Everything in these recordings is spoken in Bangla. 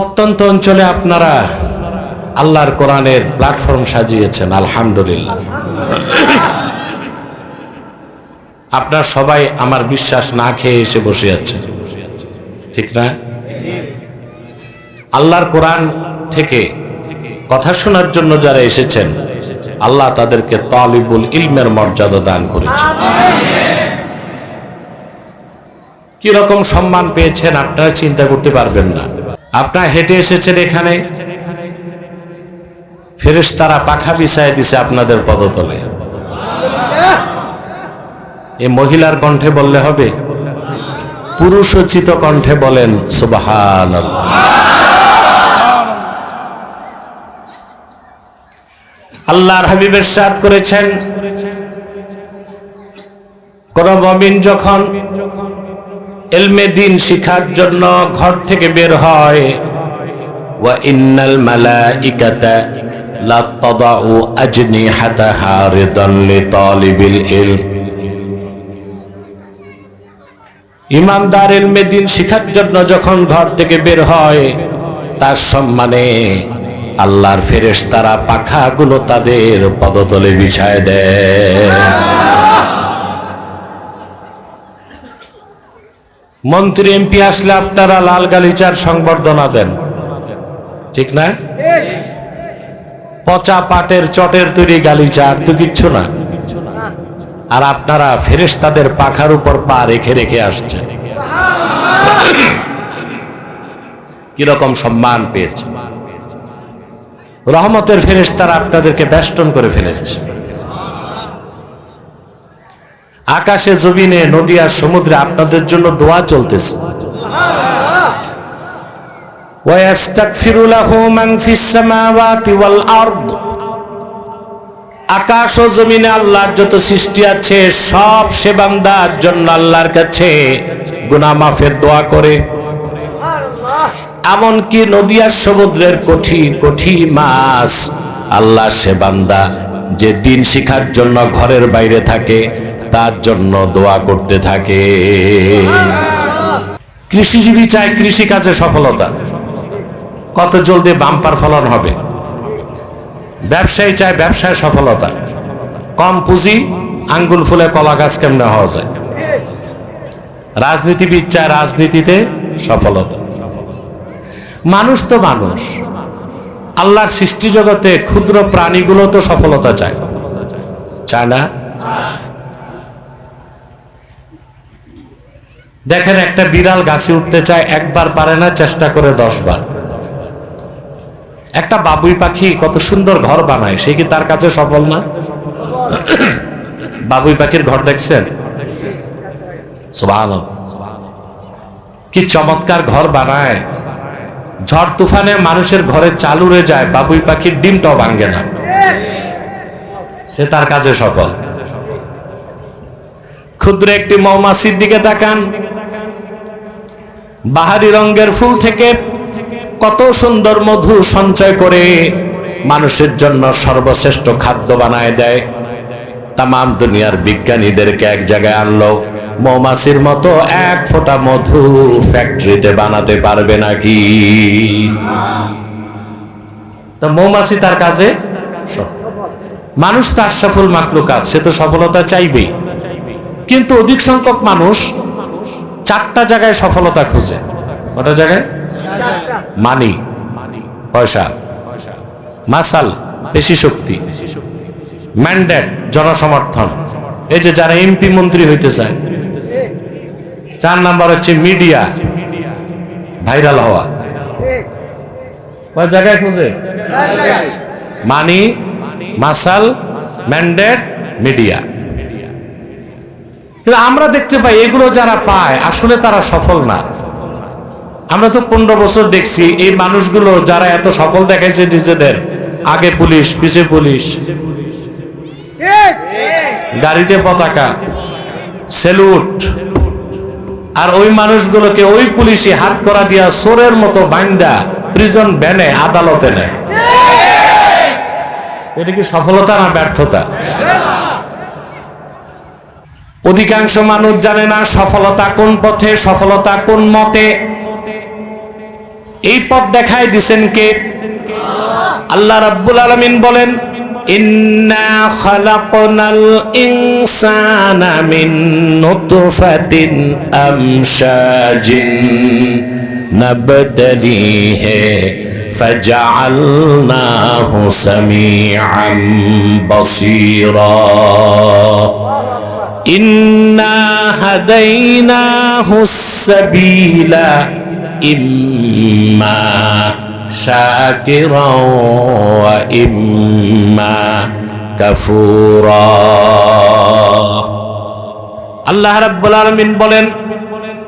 প্রত্যন্ত অঞ্চলে আপনারা আল্লাহর কোরআনের প্ল্যাটফর্ম সাজিয়েছেন, আলহামদুলিল্লাহ। আপনারা সবাই আমার বিশ্বাস না খেয়ে এসে বসে আছেন, ঠিক না? আল্লাহর কোরআন থেকে কথা শোনার জন্য যারা এসেছেন, আল্লাহ তাদেরকে তালিবুল ইলমের মর্যাদা দান করেছেন। কি রকম সম্মান পেয়েছেন আপনারা চিন্তা করতে পারবেন না। আপনারা হেঁটে এসেছেন এখানে, ফেরেশতারা পাখা বিছায় দিছে আপনাদের পদতলে। এই মহিলার কণ্ঠে বললে হবে? পুরুষোচিত কণ্ঠে বলেন সুবহানাল্লাহ। আল্লাহর হাবিব ইরশাদ করেছেন, কোন মুমিন যখন ইলমে দ্বীন শিখার জন্য ঘর থেকে বের হয়, ওয়া ইন্নাল মালাইকাতা লা তাদাউ আজনিহাতাহা রিদান লিতালিবিল ইলম। ইমানদার ইলমে দ্বীন শিখার জন্য যখন ঘর থেকে বের হয়, তার সম্মানে আল্লাহর ফেরেশতারা পাখাগুলো তাদের পদতলে বিছায় দেয়। মন্ত্রী এমপি আসলে আপনারা লাল গালিচার সংবর্ধনা দেন, ঠিক না? পচা পাটের চটের তৈরি গালিচা, আর তো কিচ্ছু না। আর আপনারা ফেরেশতাদের পাখার উপর পা রেখে রেখে আসছেন। কিরকম সম্মান পেয়েছে! রহমতের ফেরেশতারা আপনাদেরকে বেষ্টন করে ফেলেছে। আকাশে জমিনে নদী আর সমুদ্রে আপনাদের জন্য দোয়া চলতেছে। ওয়াস্তাগফিরু লাহু মান ফিস সামাওয়াতি ওয়াল আরদ। আকাশ ও জমিনে আল্লাহর যত সৃষ্টি আছে সব সে বান্দার জন্য আল্লাহর কাছে গুনাহ মাফের দোয়া করে। এমনকি নদী আর সমুদ্রের কোটি কোটি মাছ আল্লাহ সে বান্দা যে দিন শিখার জন্য ঘরের বাইরে থাকে তার জন্য দোয়া করতে থাকে। কৃষিজীবী চায় কৃষি কাজে সফলতা, কত জলদি বাম্পার ফলন হবে। ব্যবসায়ী চায় ব্যবসায় সফলতা, কম পুঁজি আঙ্গুল ফুলে কলা গাছ কেমনে হওয়া যায়। রাজনীতিবিদ চায় রাজনীতিতে সফলতা। মানুষ তো মানুষ, আল্লাহর সৃষ্টি জগতে ক্ষুদ্র প্রাণীগুলো তো সফলতা চায়, চায় না? দেখেন, একটা বিড়াল গাছে উঠতে চায়, একবার পারে না, চেষ্টা করে 10 বার। একটা বাবুই পাখি কত সুন্দর ঘর বানায়, সে কি তার কাছে সফল না? বাবুই পাখির ঘর দেখছেন? সুবহানাল্লাহ, কি চমৎকার ঘর বানায়। ঝড় তুফানে মানুষের ঘরে চাল উড়ে যায়, বাবুই পাখির ডিমটাও ভাঙে না, সে তার কাছে সফল। ক্ষুদ্র একটি মৌমাছির দিকে তাকান, বাহারি রঙের ফুল থেকে কত সুন্দর মধু সঞ্চয় করে মানুষের জন্য সর্বশ্রেষ্ঠ খাদ্য বানায় দেয়। তামাম দুনিয়ার বিজ্ঞানীদেরকে এক জায়গায় আনলো, মৌমাছির মতো এক ফোঁটা মধু ফ্যাক্টরিতে বানাতে পারবে নাকি? তো মৌমাছি তার কাজে সফল। মানুষ তার সফল মাখলুকাত, সে তো সফলতা চাইবেই। কিন্তু অধিক সংখ্যক মানুষ 4টা জায়গায় সফলতা খুঁজে। কটা জায়গায়? মানি, পয়সা, মাসাল, পেশি শক্তি, ম্যান্ডেট, জনসমর্থন। এই যে যারা এমপি মন্ত্রী হইতে চায়। 4 নাম্বার হচ্ছে মিডিয়া, ভাইরাল হওয়া। কয় জায়গায় খুঁজে? মানি, মাসাল, ম্যান্ডেট, মিডিয়া। কিন্তু আমরা দেখতে পাই এগুলো যারা পায় আসলে তারা সফল না। আমরা তো 15 বছর দেখছি এই মানুষগুলো যারা এত সফল দেখাইছে নিজেদের, আগে পুলিশ, পিছে পুলিশ, গাড়িতে পতাকা, সেলুট, আর ওই মানুষগুলোকে ওই পুলিশই হাত করা দিয়া চোরের মতো বাইন্দা প্রিজন ভ্যানে আদালতে নেয়। এটা কি সফলতা না ব্যর্থতা? অধিকাংশ মানুষ জানে না সফলতা কোন পথে, সফলতা কোন মতে। এই পথ দেখায় দিছেন কে? আল্লাহ রাব্বুল আলামিন বলেন, ইন্না খালাকনাল ইনসানা মিন নুতফাতিন আমশাজিন নাবতালিহি ফাজআলনাহু সামিআন বাসীরা ইন্না হাদাইনাহুস সাবিলা ইম্মা শাকিরাও ওয়া ইম্মা কাফুরা। আল্লাহ রাব্বুল আলামিন বলেন,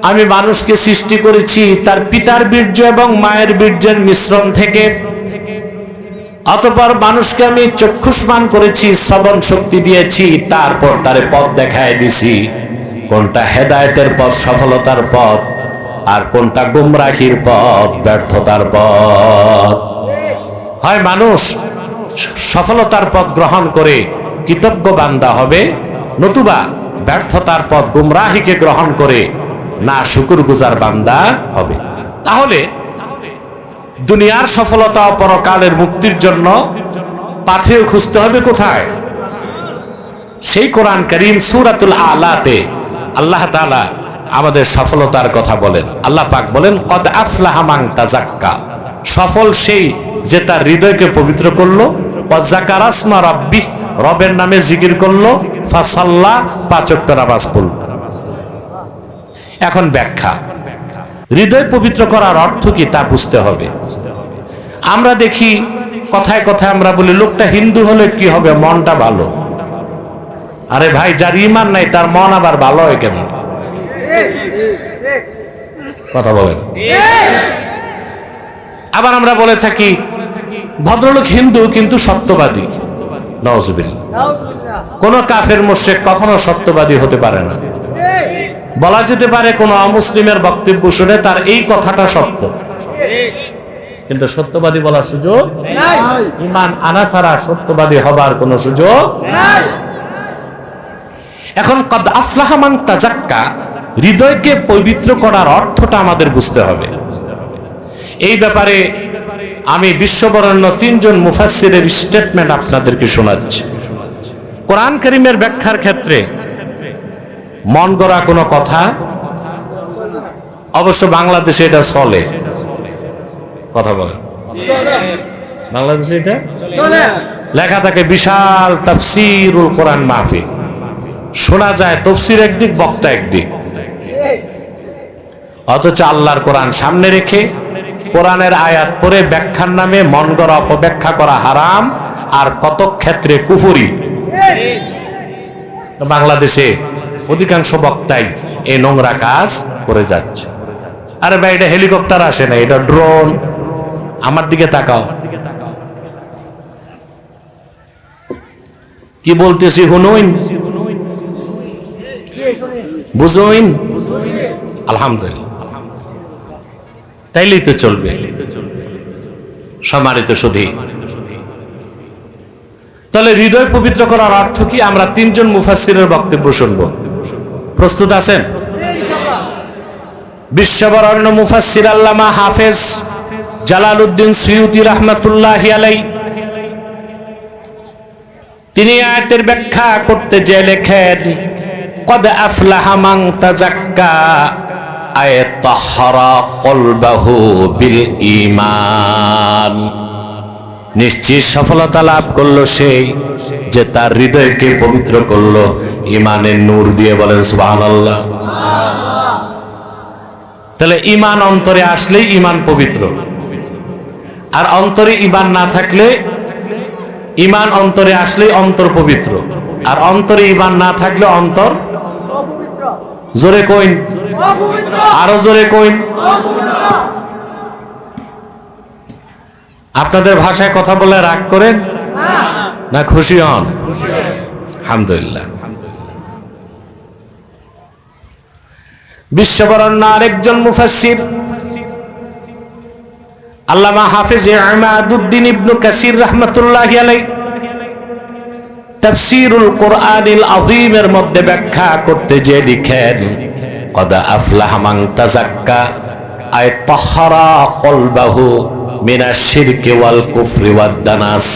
আমি মানুষকে সৃষ্টি করেছি তার পিতার বীর্য এবং মায়ের বীর্যের মিশ্রণ থেকে। অতঃপর মানুষকে আমি চক্ষুষ্মান করেছি, শ্রবণ শক্তি দিয়েছি, তারপর তারে পথ দেখায় দিছি। কোনটা হেদায়েতের পথ, সফলতার পথ, আর কোনটা গুমরাহির পথ, ব্যর্থতার পথ। হয় মানুষ সফলতার পথ গ্রহণ করে কৃতজ্ঞ বান্দা হবে, নতুবা ব্যর্থতার পথ গুমরাহিকে গ্রহণ করে না শুকরগুজার বান্দা হবে। তাহলে দুনিয়ার সফলতা ও পরকালের মুক্তির জন্য পাথেয় খুঁজতে হবে কোথায়? সেই কোরআন কারীম সূরাতুল আলাতে আল্লাহ তাআলা আমাদের সফলতার কথা বলেন। আল্লাহ পাক বলেন, কদ আফলাহা মান তাযাক্কা, সফল সেই যে তার হৃদয়কে পবিত্র করলো, ওয়া যাকারা ইসমা রাব্বিহ, রবের নামে জিকির করলো, ফাসাল্লা, পাঁচ ওয়াক্ত নামাজ পড়ল। এখন ব্যাখ্যা, হৃদয় পবিত্র করার অর্থ কি তা বুঝতে হবে। আমরা দেখি কথায় কথায় আমরা বলি, লোকটা হিন্দু হলে কি হবে, মনটা ভালো। আরে ভাই, যার ঈমান নাই তার মন আবার ভালো হয় কেমন? কথা বলেন। আবার আমরা বলে থাকি, ভদ্রলোক হিন্দু কিন্তু সত্যবাদী। নাউজুবিল্লাহ। কোন কাফের মুশরিক কখনো সত্যবাদী হতে পারে না। বলা যেতে পারে কোন অমুসলিমের বক্তব্য শুনে তার এই কথাটা সত্য, কিন্তু সত্যবাদী বলার সুযোগ নাই। ঈমান আনা ছাড়া সত্যবাদী হবার কোনো সুযোগ নাই। এখন কদ আফলাহা মান তাযাক্কা, হৃদয়কে পবিত্র করার অর্থটা আমাদের বুঝতে হবে। এই ব্যাপারে আমি বিশ্ববরেণ্য তিনজন মুফাসসিরের স্টেটমেন্ট আপনাদেরকে শোনাচ্ছি। কোরআন কারীমের ব্যাখ্যার ক্ষেত্রে মন গড়া কোনো কথা, অবশ্য বাংলাদেশে এটা চলে। কথা বলে বাংলাদেশে এটা চলে, লেখা থাকে বিশাল তাফসীরুল কোরআন মাহফিল। শোনা যায় তফসির একদিক, বক্তা একদিক, অথচ আল্লাহর কোরআন সামনে রেখে কোরআনের আয়াত পড়ে ব্যাখ্যার নামে মন গড়া অপব্যাখ্যা করা হারাম, আর কত ক্ষেত্রে কুফরি। বাংলাদেশে অধিকাংশ বক্তাই এই নোংরা কাজ করে যাচ্ছে। আরে ভাই, এটা হেলিকপ্টার আসে না, এটা ড্রোন। আমার দিকে তাকাও, কি বলতেছি হুনুইন, বুঝুইন? আলহামদুলিল্লাহ, তাইলেই তো চলবে। সম্মানিত সুধী, তাহলে হৃদয় পবিত্র করার অর্থ কি? আমরা তিনজন মুফাসসিরের বক্তব্য শুনব। প্রস্তুত আছেন? বিশ্ববরেণ্য মুফাসসির আল্লামা হাফেজ জালালউদ্দিন সুয়ুতী রাহমাতুল্লাহি আলাইহি, তিনি আয়াতের ব্যাখ্যা করতে যে লেখেন, কদ আফলাহা মান তাযাক্কা আয় তাহহারা কলবাহু বিল ঈমান, নিশ্চিত সফলতা লাভ করলো সেই যে তার হৃদয়কে পবিত্র করলো ঈমানের নূর দিয়ে। বলেন সুবহানাল্লাহ। তাহলে ঈমান অন্তরে আসলেই ঈমান পবিত্র, আর অন্তরে ঈমান না থাকলে, ঈমান অন্তরে আসলেই অন্তর পবিত্র, আর অন্তরে ঈমান না থাকলে অন্তর অপবিত্র। জোরে কইন, আরো জোরে কইন। আপনাদের ভাষায় কথা বলে রাগ করেন না খুশি হন? আলহামদুলিল্লাহ। বিশ্ববরেণ্য আরেকজন মুফাসসির আল্লামা হাফেজ ইমাদুদ্দিন ইবনে কাসির রাহমাতুল্লাহি আলাইহি তাফসীরুল কোরআনিল আযীমের মধ্যে ব্যাখ্যা করতে যে লিখেন, কদ আফলাহা মান তাযাক্কা আয় তাহহারা কলবাহু মিনাশ শিরকি ওয়াল কুফরি ওয়াদ দানাস,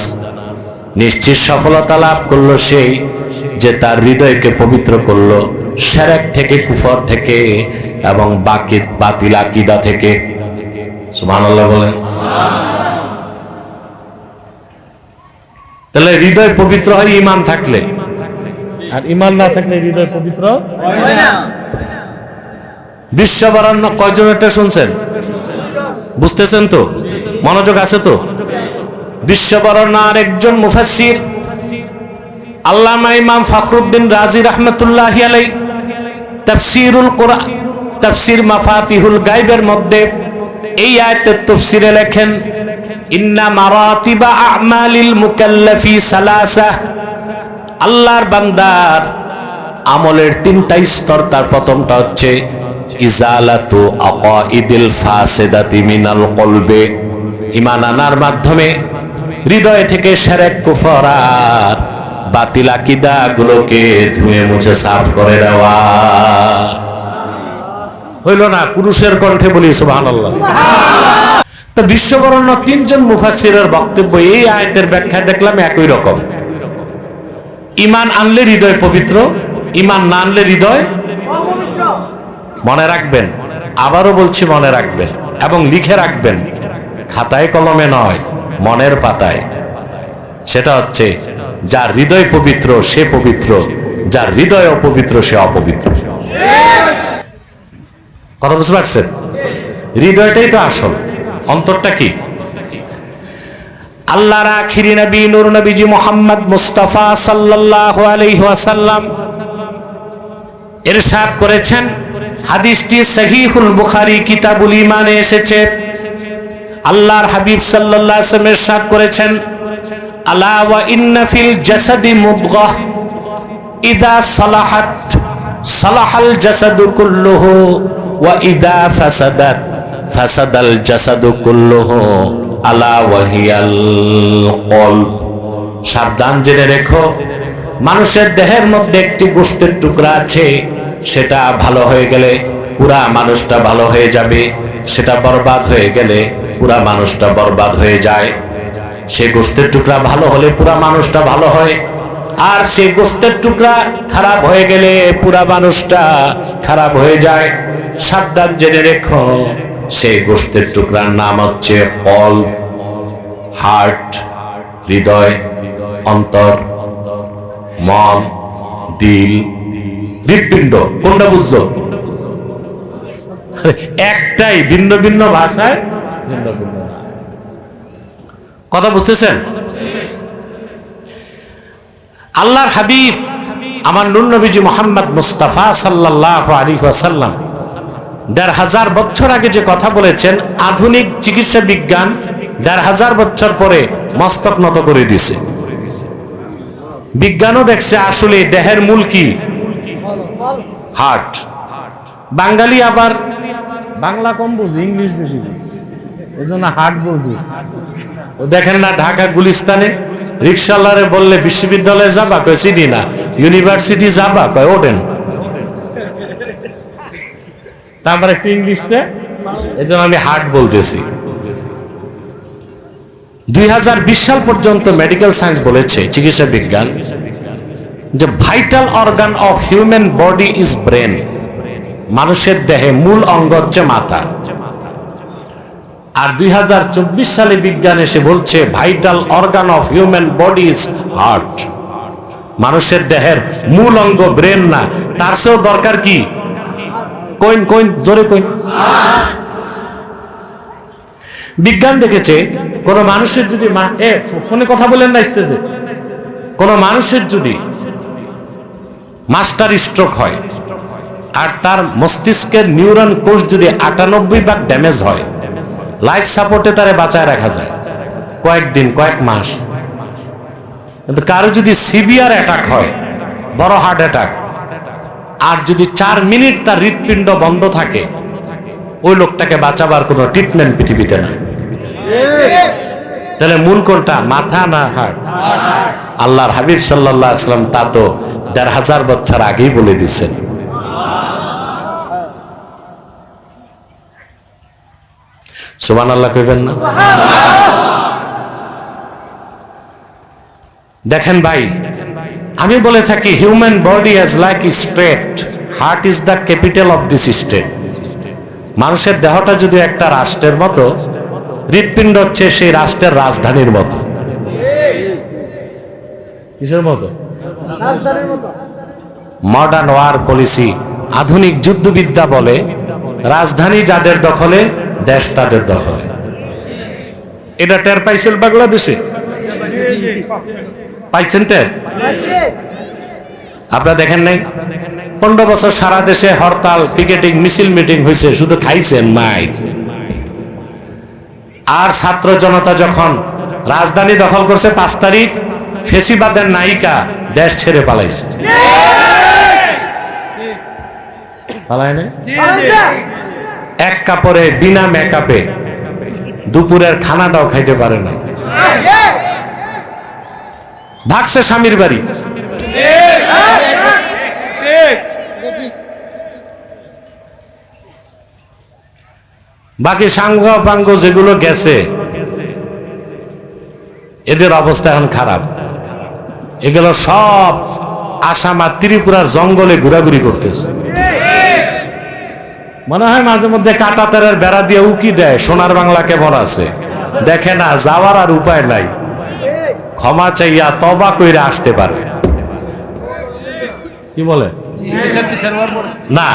নিশ্চিত সফলতা লাভ করলো সেই যে তার হৃদয়কে পবিত্র করলো শিরক থেকে, কুফর থেকে এবং বাতিল আকীদা থেকে। সুবহানাল্লাহ বলেন। তাহলে হৃদয় পবিত্র হয় ঈমান থাকলে, আর ঈমান না থাকলে হৃদয় পবিত্র হয় না। বিশ্ববরেণ্য কয়জন এটা শুনছেন? বুঝতেছেন তো? মনোযোগ আছে তো? বিশ্ববরেণ্য আরেকজন মুফাসসির আল্লামা ইমাম ফখরুদ্দিন রাজি রাহমাতুল্লাহি আলাইহি তাফসীরুল কুরআন, তাফসীর মাফাতিহুল গায়বের মধ্যে এই আয়াতের তাফসীরে লেখেন, ইন্না মারাতিবা আমালিল মুকাল্লাফি সালাসা, আল্লাহর বান্দার আমলের তিনটা স্তর। তার প্রথমটা হচ্ছে ইজালাতু আকাইদিল ফাসিদাতি মিনাল কলবে, ঈমান আনার মাধ্যমে হৃদয় থেকে শিরক, কুফর আর বাতিল আকীদা গুলোকে ধুয়ে মুছে সাফ করে দেওয়া। হইল না? পুরুষের কণ্ঠে বলি সুবহানাল্লাহ। তো বিশ্ববরেণ্য তিনজন মুফাসসিরের বক্তব্য এই আয়াতের ব্যাখ্যা দেখলাম একই রকম। ঈমান আনলে হৃদয় পবিত্র, ঈমান না আনলে হৃদয় অপবিত্র। মনে রাখবেন, আবারও বলছি মনে রাখবেন এবং লিখে রাখবেন, খাতায় কলমে নয়, মনের পাতায়। সেটা হচ্ছে যার হৃদয় পবিত্র সে পবিত্র, যার হৃদয় অপবিত্র সে অপবিত্র। কথা বুঝতে পারছেন? হৃদয়টাই তো আসল, অন্তরটা কি? আল্লাহর আখিরি নবী নূর নবীজি মুহাম্মদ মুস্তাফা সাল্লাল্লাহু আলাইহি ওয়াসাল্লাম ইরশাদ করেছেন, হাদিসটি সহিহুল বুখারী কিতাবুল ঈমানে এসেছে। আল্লাহর হাবিব সাল্লাল্লাহু আলাইহি ওয়াসাল্লাম ইরশাদ করেছেন, আলা ওয়া ইন্না ফিল জাসাদি মুদগাহ ইযা সালাহাত সালাহাল জাসাদু কুল্লুহু ওয়া ইযা ফাসাদাত ফাসাদাল জাসাদু কুল্লুহু আলা ওয়া হিয়াল কলব। সাবধান, জেনে রেখো, মানুষের দেহের মধ্যে একটি গোশতের টুকরা আছে, সেটা ভালো হয়ে গেলে পুরা মানুষটা ভালো হয়ে যাবে, সেটা বরবাদ হয়ে গেলে পুরা মানুষটা বরবাদ হয়ে যায়। সেই গোশতের টুকরা ভালো হলে পুরা মানুষটা ভালো হয়, আর সেই গোশতের টুকরা খারাপ হয়ে গেলে পুরা মানুষটা খারাপ হয়ে যায়। সাবধান, জেনে রেখো, সেই গোশতের টুকরার নাম হচ্ছে কলব, হার্ট, হৃদয়, অন্তর, মন, দিল, হৃৎপিণ্ড। কোনটা বুঝছো? একটাই, ভিন্ন ভিন্ন ভাষায় ভিন্ন ভিন্ন। কথা বুঝতেছেন? আল্লাহর হাবিব আমার নূর নবীজি মুহাম্মদ মুস্তাফা সাল্লাল্লাহু আলাইহি ওয়াসাল্লাম ১৫০০ বছর আগে যে কথা বলেছেন, আধুনিক চিকিৎসা বিজ্ঞান ১৫০০ বছর পরে মস্তক নত করে দিছে। বিজ্ঞানও দেখছে আসলে দেহের মূল কি? হার্ট। বাঙালি আবার বাংলা কম বুঝে, ইংলিশ বেশি, এই জন্য হার্ট বলবে। ও দেখেন না, ঢাকা গুলিস্তানে রিক্সাওয়ালারে বললে বিশ্ববিদ্যালয়ে যাবা, কয় চিনি না। ইউনিভার্সিটি যাবা, কয় ওঠেন। তা আমার একটু ইংলিশটা, এই জন্য আমি হার্ট বলতেছি। ২০২০ সাল পর্যন্ত মেডিকেল সায়েন্স বলেছে, চিকিৎসা বিজ্ঞান, যে vital organ of human body is brain. মানুষের দেহে মূল অঙ্গ হচ্ছে মাথা। আর ২০২৪ সালে বিজ্ঞান এসে বলছে vital organ of human body is heart. মানুষের দেহের মূল অঙ্গ ব্রেন না, তার চেয়েও দরকার কি? কইন কইন, জোরে কইন। বিজ্ঞান দেখেছে কোন মানুষের যদি ফোনে কথা বলেন না স্টেজে, কোন মানুষের যদি মাস্টার স্ট্রোক হয় আর তার মস্তিষ্কের নিউরন কোষ যদি ৯৮% ড্যামেজ হয়, লাইফ সাপোর্টে তারে বাঁচায় রাখা যায় কয়েকদিন, কয়েক মাস। কিন্তু কারো যদি সিভিয়ার অ্যাটাক হয়, বড় হার্ট অ্যাটাক, আর যদি ৪ মিনিট তার হৃৎপিণ্ড বন্ধ থাকে, ওই লোকটাকে বাঁচাবার কোনো ট্রিটমেন্ট পৃথিবীতে না। তাহলে মূল কোনটা, মাথা না হার্ট? আল্লাহর হাবিব সাল্লাল্লাহু আলাইহি ওয়াসাল্লাম তা তো ১৫০০ বছর আগেই বলে দিচ্ছেন। সুবহানাল্লাহ কইবেন না? দেখেন ভাই, আমি বলে থাকি human body as like state, heart is the capital of this state. মানুষের দেহটা যদি একটা রাষ্ট্রের মতো, হৃৎপিণ্ড হচ্ছে সেই রাষ্ট্রের রাজধানীর মতো। কিসের মতো? মডার্ন ওয়ার পলিসি, আধুনিক যুদ্ধবিদ্যা বলে রাজধানী যাদের দখলে দেশ তাদের দখলে। এটা টের পাইছেন বাংলাদেশে? পাইছেন টের? আপনারা দেখেন নাই? 15 বছর সারা দেশে হরতাল, পিকেটিং, মিছিল, মিটিং হয়েছে, শুধু খাইছেন মাইক। আর ছাত্র জনতা যখন রাজধানী দখল করছে 5 তারিখ, ফেসিবাদের নায়িকা দেশ ছেড়ে পালাইছে। পালায় না? এক কাপড়ে বিনা মেকআপে দুপুরের খানাটাও খাইতে পারে না, ভাগছে স্বামীর বাড়ি। বাকি সাঙ্গ পাঙ্গ যেগুলো গেছে, এদের অবস্থা এখন খারাপ। এগুলো সব আসাম আর ত্রিপুরার জঙ্গলে ঘোরাঘুরি করতেছে। মনে হয় মাঝে মধ্যে কাঁটাতারের বেড়া দিয়ে উকি দেয়, সোনার বাংলা কেমন আছে দেখে না, যাওয়ার আর উপায় নাই, ক্ষমা চাইয়া তবা কইরা আসতে পারে। কি বলে না,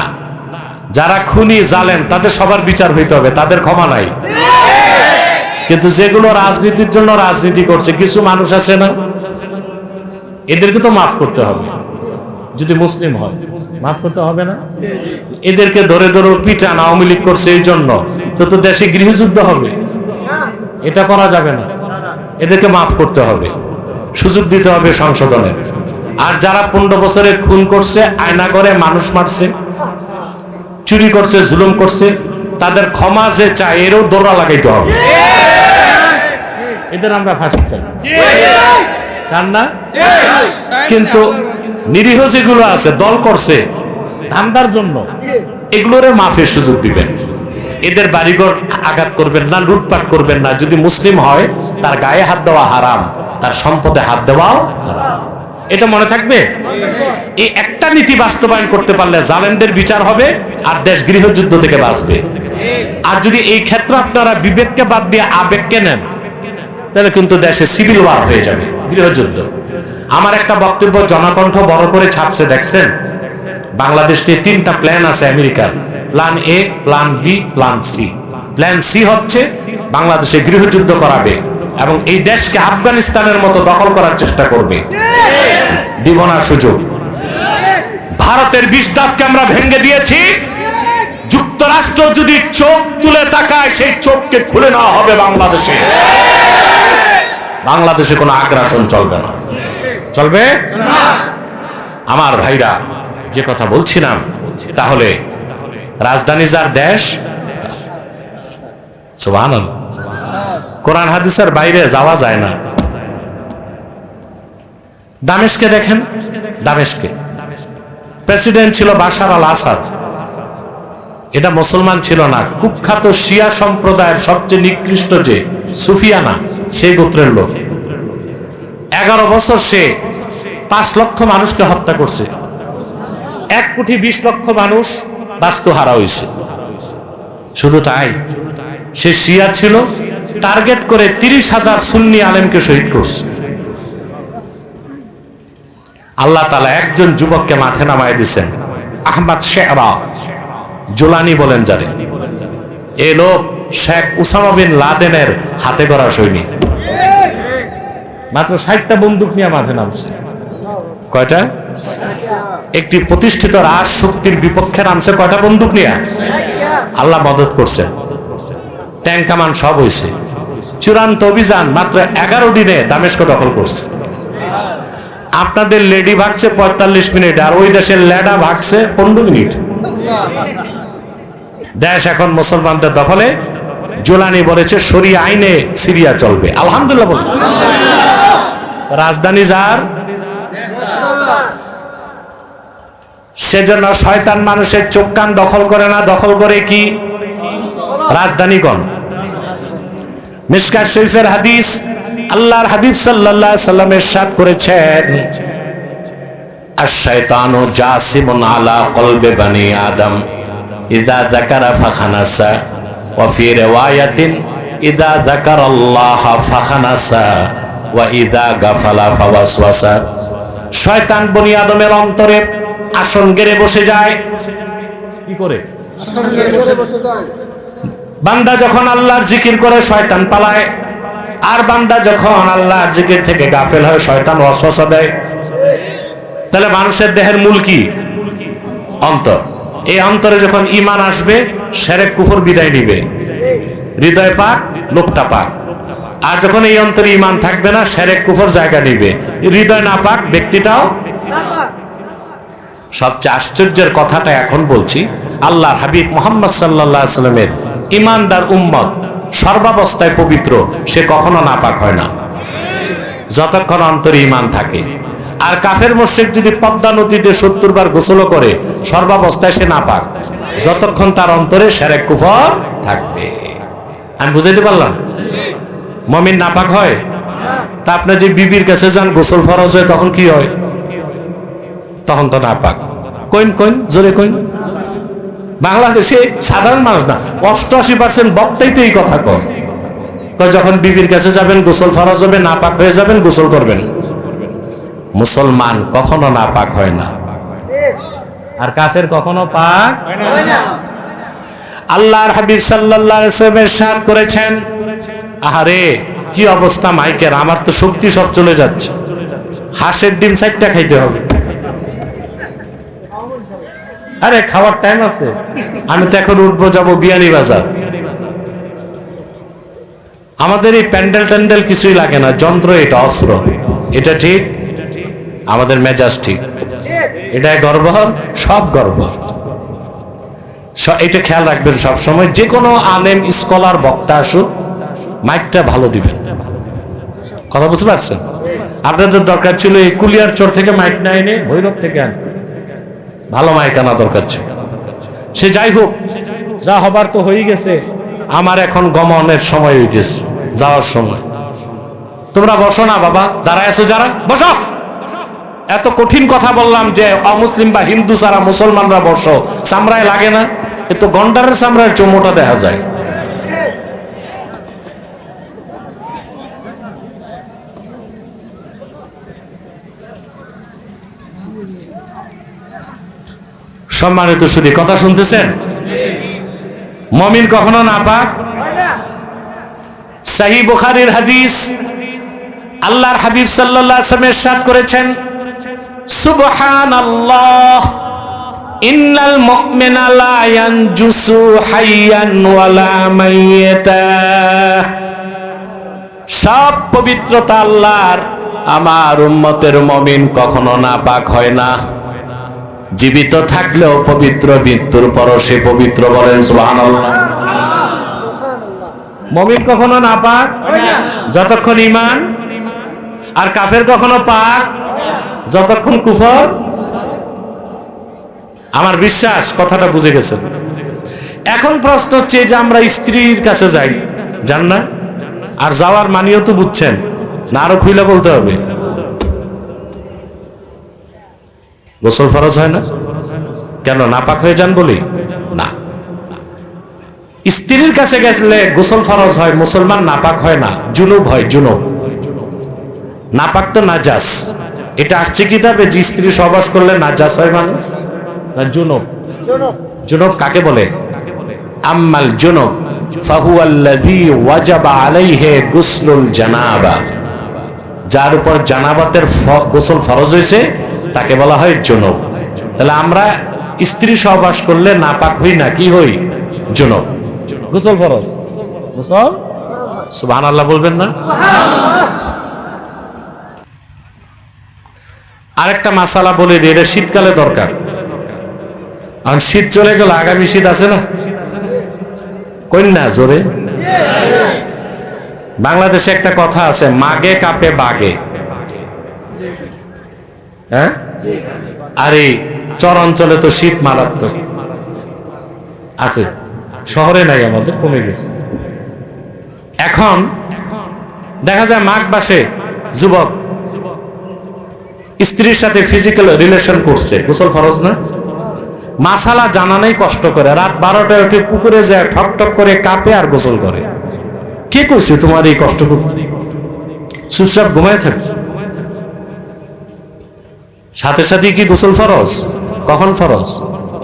যারা খুনি জালেম তাদের সবার বিচার হইতে হবে, তাদের ক্ষমা নাই। কিন্তু যেগুলো রাজনীতির জন্য রাজনীতি করছে, কিছু মানুষ আছে না, এদেরকে তো মাফ করতে হবে। যদি মুসলিম হয় মাফ করতে হবে না? এদেরকে ধরে ধরে পিটান আওয়ামী লীগ করছে এই জন্য তো দেশে গৃহযুদ্ধ হবে, এটা করা যাবে না। এদেরকে মাফ করতে হবে, সুযোগ দিতে হবে সংশোধনের। আর যারা 15 বছরে খুন করছে, আয়না করে মানুষ মারছে, চুরি করছে, জুলুম করছে, তাদের ক্ষমা যে চায় এরও দৌড়া লাগাইতে হবে। এদের আমরা ফাঁসি চাই, চান না? কিন্তু নিরীহ যেগুলো আছে, দল করছে ধান্দার জন্য, এগুলোরে মাফের সুযোগ দিবেন। এদের বাড়িঘর আঘাত করবেন না, লুটপাট করবেন না। যদি মুসলিম হয় তার গায়ে হাত দেওয়া হারাম, তার সম্পদে হাত দেওয়াও হারাম। এটা মনে থাকবে। এই একটা নীতি বাস্তবায়ন করতে পারলে জালেমদের বিচার হবে আর দেশ গৃহযুদ্ধ থেকে বাঁচবে। আর যদি এই ক্ষেত্রে আপনারা বিবেককে বাদ দিয়ে আবেগকে নেন, তাহলে কিন্তু দেশে সিভিল ওয়ার হয়ে যাবে, গৃহযুদ্ধ। আমার একটা বক্তব্য জনকণ্ঠ বড় করে ছাপছে, দেখছেন? বাংলাদেশে 3টা প্ল্যান আছে আমেরিকার, plan A, plan B, plan C. Plan C হচ্ছে বাংলাদেশে গৃহযুদ্ধ করাবে এবং এই দেশকে আফগানিস্তানের মতো দখল করার চেষ্টা করবে। দিব না সুযোগ। ভারতের 20 দাঁতকে আমরা ভেঙে দিয়েছি। যুক্তরাষ্ট্র যদি চোখ তুলে তাকায়, সেই চোখকে খুলে নেওয়া হবে বাংলাদেশে। বাংলাদেশে কোনো আগ্রাসন চলবে না, চলবে না। আমার ভাইরা, যে কথা বলছিলাম, তাহলে রাজধানী যার দেশ, সুবহানাল্লাহ, কোরআন হাদিসের বাইরে যাওয়া যায় না। দামেস্কে দেখেন, দামেস্কে প্রেসিডেন্ট ছিল বাশার আল আসাদ। এটা মুসলমান ছিল না, কুখ্যাত শিয়া সম্প্রদায়ের সবচেয়ে নিকৃষ্ট যে সুফিয়ানা, সেই গোত্রের লোক। 11 বছর সে 5 লক্ষ মানুষকে হত্যা করছে। 1,20,00,000 মানুষ বাস্তুহারা হয়েছে। শুধু তাই, সে শিয়া ছিল, টার্গেট করে 30,000 সুন্নি আলেমকে শহীদ করছে। আল্লাহ তাআলা একজন যুবককে মাঠে নামায় দিচ্ছেন, আহমদ শেরা জুলানি বলেন যারে। এই লোক শেখ উসামা বিন লাদেনের হাতে গড়া সৈনিক। মাত্র 60টা বন্দুক নিয়ে মাঠে নামছে। কয়টা? একটি প্রতিষ্ঠিত রাজ শক্তির বিপক্ষে নামছে কয়টা বন্দুক নিয়ে? আল্লাহ মদত করছে, ট্যাঙ্ক কামান সব হয়েছে। চূড়ান্ত অভিযান মাত্র 11 দিনে দামেস্ক দখল করছে। আপনাদের লেডি ভাগছে 45 মিনিট, আর ওই দেশের লেডা ভাগছে 15 মিনিট। দেশ এখন মুসলমানদের দখলে। জুলানি বলেছে শরিয়া আইনে সিরিয়া চলবে। আলহামদুলিল্লাহ বলুন। রাজধানী যার, সেজন্য শয়তান মানুষের চোখ কান দখল করে না, দখল করে কি? রাজধানীগণ। মিশকাত শরীফের হাদিস, আল্লাহর হাবিব সাল্লাল্লাহু আলাইহি সাল্লাম ইরশাদ করেছেন, আশ-শায়তানু জাসিমুন আলা কলবি বানি আদম ইযা যাকারা ফাখানাসা ওয়া ফি রিওয়ায়াতিন ইযা যাকারাল্লাহ ফাখানাসা ওয়া ইযা গাফালা ফাওয়াসওয়াসা। শয়তান বনি আদমের অন্তরে আসন গেড়ে বসে যায়। কি করে? আসন গেড়ে বসে যায়। বান্দা যখন আল্লাহর জিকির করে শয়তান পালায়, আর বান্দা যখন আল্লাহর জিকির থেকে গাফেল হয় শয়তান ওয়াসওয়াসা দেয়। তাহলে মানুষের দেহের মূল কি? অন্তর। এই অন্তরে যখন ঈমান আসবে, শিরক কুফর বিদায় নিবে, হৃদয় পাক, লোকটা পাক। আর যখন এই অন্তরে ঈমান থাকবে না, শিরক কুফর জায়গা নিবে, হৃদয় না পাক, ব্যক্তিটাও না পাক। সবচেয়ে আশ্চর্যের কথাটা এখন বলছি, আল্লাহর হাবিব মুহাম্মদ সাল্লাল্লাহু আলাইহি সাল্লামের ঈমানদার উম্মত সর্বাবস্থায় পবিত্র, সে কখনো নাপাক হয় না যতক্ষণ অন্তরে ঈমান থাকে। আর কাফের মুশরিক যদি পদ্মা নদীতে 70 বার গোসল করে, সর্বাবস্থায় সে নাপাক যতক্ষণ তার অন্তরে শিরক কুফর থাকবে। আমি বুঝাইতে পারলাম? মুমিন নাপাক হয়? তা আপনি যে বিবির কাছে যান, গোসল ফরজ হয়, তখন কি হয়? তখন তো নাপাক। কইন কইন, জোরে কইন। বাংলাদেশে সাধারণ মানুষ না, 88% বক্তাই তো এই কথা কয়, যখন বিবির কাছে যাবেন গোসল ফরজ হবে, নাপাক হয়ে যাবেন, গোসল করবেন। মুসলমান কখনো নাপাক হয় না, আর কাফের কখনো পাক হয় না। আল্লাহর হাবিব সাল্লাল্লাহু আলাইহি ওয়াসাল্লাম ইরশাদ করেছেন, আহারে কি অবস্থা মাইকের, আমার তো শক্তি সব চলে যাচ্ছে, হাঁসের ডিম 4টা খাইতে হবে। আরে খাওয়ার টাইম আছে, আমি তো এখন উঠবো, যাবো বিয়ানীবাজার। আমাদের এই প্যান্ডেল ট্যান্ডেল কিছুই লাগে না, যন্ত্র এটা অস্ত্র। এটা ঠিক, আমাদের মেজাজ ঠিক, এটাই গর্ব, সব গর্ব। এটা খেয়াল রাখবেন সব সময়, যে কোনো আলেম স্কলার বক্তা আসুক, মাইকটা ভালো দিবেন। কথা বুঝতে পারছেন? আপনাদের দরকার ছিল এই কুলিয়ার চর থেকে মাইক না এনে ভৈরব থেকে আন, ভালো মাইক আনা দরকার ছিল। সে যাই হোক, যা হবার তো হয়ে গেছে, আমার এখন গমনের সময় হইতেছে, যাওয়ার সময়। তোমরা বসো না বাবা, দাঁড়ায় আছো যারা, বসো। এত কঠিন কথা বললাম যে অমুসলিম বা হিন্দু যারা, মুসলমানরা বসো। চামড়ায় লাগে না? এ তো গন্ডারের চামড়ায় চোমোটা দেখা যায়। সম্মানিত শুধু কথা শুনতেছেন? মুমিন কখনো নাপাক হয় না। সহিহ বুখারীর হাদিস, আল্লাহর হাবিব সাল্লাল্লাহু আলাইহি ওয়াসাল্লাম ইরশাদ করেছেন, সুবহানাল্লাহ, ইন্নাল মুমিনা লা ইয়ানজুসু হাইয়ান ওয়ালা মাইয়াতা। সব পবিত্রতা আল্লাহর, আমার উম্মতের মুমিন কখনো নাপাক হয় না, জীবিত থাকলেও পবিত্র, মৃত্যুর পরও সে পবিত্র। বলেন সুবহানাল্লাহ। মুমিন কখনো নাপাক হয় না যতক্ষণ ঈমান, আর কাফের কখনো পাক যতক্ষণ কুফর। আমার বিশ্বাস কথাটা বুঝে গেছেন। এখন প্রশ্ন হচ্ছে যে আমরা স্ত্রীর কাছে যাই, জান না? আর যাওয়ার মানিও তো বুঝছেন না, আরো খুইলা বলতে হবে। গোসল ফরজ হয় না কেন? নাপাক হয়ে যান বলি না। স্ত্রীর কাছে গেলে গোসল ফরজ হয়, মুসলমান নাপাক হয় না, জুনুব হয়। জুনুব, নাপাক তো নাজাস। এটা আসছে কিতাবে যে স্ত্রী সহবাস করলে নাজাস হয় মানুষ, না জুনুব। জুনুব কাকে বলে? আম্মাল জুনুব ফাহুয়াল্লাযী ওয়াজাবা আলাইহি গুসলুল জানাবা, যার উপর জানাবাতের গোসল ফরজ হয়েছে তাকে বলা হয় জুনুব। তাহলে আমরা স্ত্রী সহবাস করলে নাপাক হই না, কি হই? জুনুব। গোসল ফরজ, গোসল। সুবহানাল্লাহ বলবেন না? আরেকটা মাসালা বলে দিই, এটা শীতকালে দরকার। আর শীত চলে গেল, আগামী শীত আছে না? কন্যা জোরে। বাংলাদেশে একটা কথা আছে, মাগে কাপে বাগে। হ্যাঁ, আর এই চর অঞ্চলে তো শীত মারাত্মক আছে, শহরে নাই, আমাদের কমে গেছে। এখন দেখা যায় মাঘ মাসে যুবক স্ত্রীর সাথে ফিজিক্যাল রিলেশন করছে, গোসল ফরজ না? মাসালা জানা নেই, কষ্ট করে রাত 12টায় উঠে পুকুরে যায়, ঠক ঠক করে কাঁপে আর গোসল করে। কে কইছে তোমার এই কষ্ট করতে? চুপচাপ ঘুমায় থাকবে। সাথে সাথে কি গোসল ফরজ? কখন ফরজ?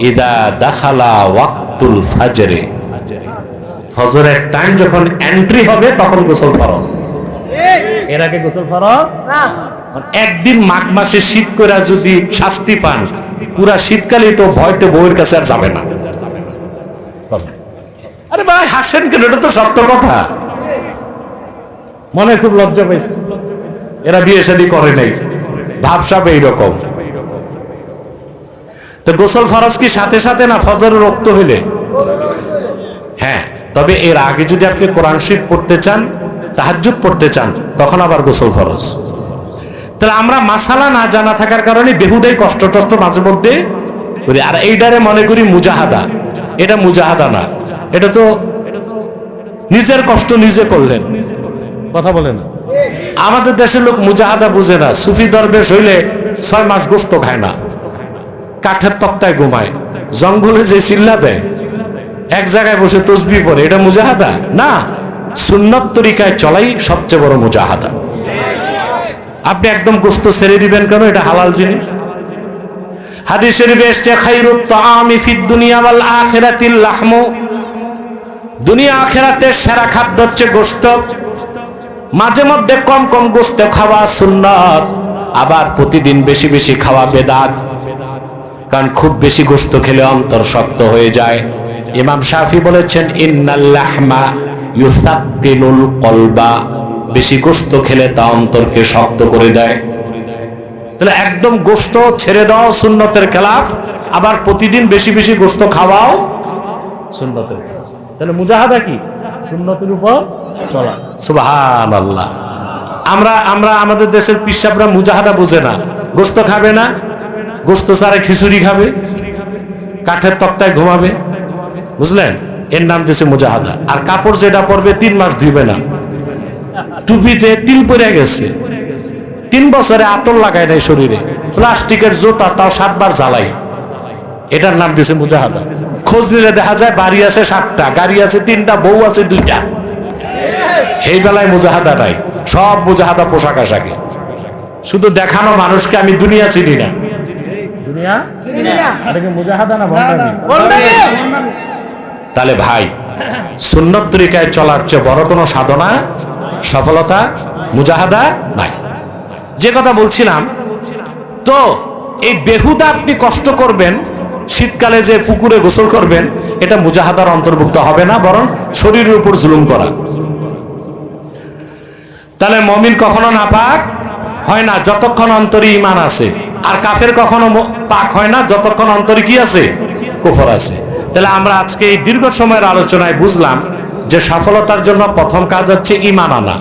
ইদা দাখালা ওয়াক্তুল ফাজরে, ফজরের টাইম যখন এন্ট্রি হবে তখন গোসল ফরজ। এর আগে গোসল ফরজ না। একদিন মাঘ মাসে শীত করে যদি শাস্তি পান, পুরা শীতকালে তো ভয়তে বউয়ের কাছে আর যাবে না। আরে ভাই হাসেন কেন? এটা তো সত্য কথা। মনে খুব লজ্জা পাইছে, এরা বিয়ে শাদী করে নাই, ভাবসাব এইরকম। তো গোসল ফরজ কি সাথে সাথে না ফজরের রক্ত হইলে? হ্যাঁ, তবে এর আগে যদি আপনি কোরআন শরীফ পড়তে চান, তাহাজ্জুদ পড়তে চান, তখন আবার গোসল ফরজ। তাহলে আমরা মাসালা না জানা থাকার কারণে বেহুদাই কষ্ট টষ্ট মাঝে মধ্যে করি। আর এইটারে মনে করি মুজাহাদা। এটা মুজাহাদা না, এটা তো নিজের কষ্ট নিজে করলেন। কথা বলে না। আমাদের দেশের লোক মুজাহাদা বুঝে না। সুফি দরবেশ হইলে 6 মাস গোশত খায় না, কাঠের তক্তায় ঘুমায়, জঙ্গলে যে চিল্লা দেয়, এক জায়গায় বসে তসবিহ পড়ে, এটা মুজাহাদা না। সুন্নত তরিকায় চলাই সবচেয়ে বড় মুজাহাদা। আপনি একদম গোশত ছেড়ে দিবেন কেন? এটা হালাল জিনিস। হাদিস শরীফে এসেছে, খায়রুত তাআমি ফিদ দুনিয়া ওয়াল আখিরাতিল লাহমু, দুনিয়া আখিরাতের সেরা খাদ্য হচ্ছে গোশত। মাঝে মধ্যে কম কম গোশত খাওয়া সুন্নাত, আবার প্রতিদিন বেশি বেশি খাওয়া বেদাত। কারণ খুব বেশি গোশত খেলে অন্তর শক্ত হয়ে যায়। ইমাম শাফি বলেছেন, ইন্নাল লাহমা ইউসাক্কিনুল কলবা, বেশি গোশত খেলে তা অন্তরকে শক্ত করে দেয়। তাহলে একদম গোশত ছেড়ে দাও সুন্নতের খেলাফ, আবার প্রতিদিন বেশি বেশি গোশত খাওয়াও সুন্নতের খেলাফ। তাহলে মুজাহাদা কি? সুন্নতের উপর চলা। সুবহানাল্লাহ। আমরা আমাদের দেশের পিসাবরা মুজাহাদা বুঝে না। গোশত খাবে না, গোশত ছাড়া খিচুড়ি খাবে, কাঠের তক্তায় ঘুমাবে, বুঝলেন? এর নাম দিয়েছে মুজাহাদা। আর কাপড় যেটা পরবে 3 মাস ধুইবে না, টুপিতে তিল পড়ে গেছে, 3 বছরে আতর লাগায় নাই শরীরে, প্লাস্টিকের জুতা তাও 7 বার জ্বালাই, এটার নাম দিয়েছে মুজাহাদা। খোঁজ নিলে দেখা যায় বাড়ি আছে 7টা, গাড়ি আছে 3টা, বউ আছে 2টা। এই বেলায় মুজাহাদা নাই, সব মুজাহাদা পোশাক আশাকে। শুধু দেখানো মানুষকে আমি দুনিয়া চিনি না, দুনিয়া চিনি না, এটা কি মুজাহাদা না ভণ্ডামি? তাহলে ভাই, সুন্নত তরিকায় চলার চেয়ে বড় কোনো সাধনা, সফলতা, মুজাহাদা নাই। যে কথা বলছিলাম, তো এই বেহুদা আপনি কষ্ট করবেন, শীতকালে যে পুকুরে গোসল করবেন, এটা মুজাহাদার অন্তর্ভুক্ত হবে না, বরং শরীরের উপর জুলুম করা। তাহলে মুমিন কখনো নাপাক হয় না যতক্ষণ অন্তরে ঈমান আছে, আর কাফের কখনো পাক হয় না যতক্ষণ অন্তরে কি আছে? কুফর আছে। তাহলে আমরা আজকে এই দীর্ঘ সময়ের আলোচনায় বুঝলাম যে সফলতার জন্য প্রথম কাজ হচ্ছে ঈমান আনা,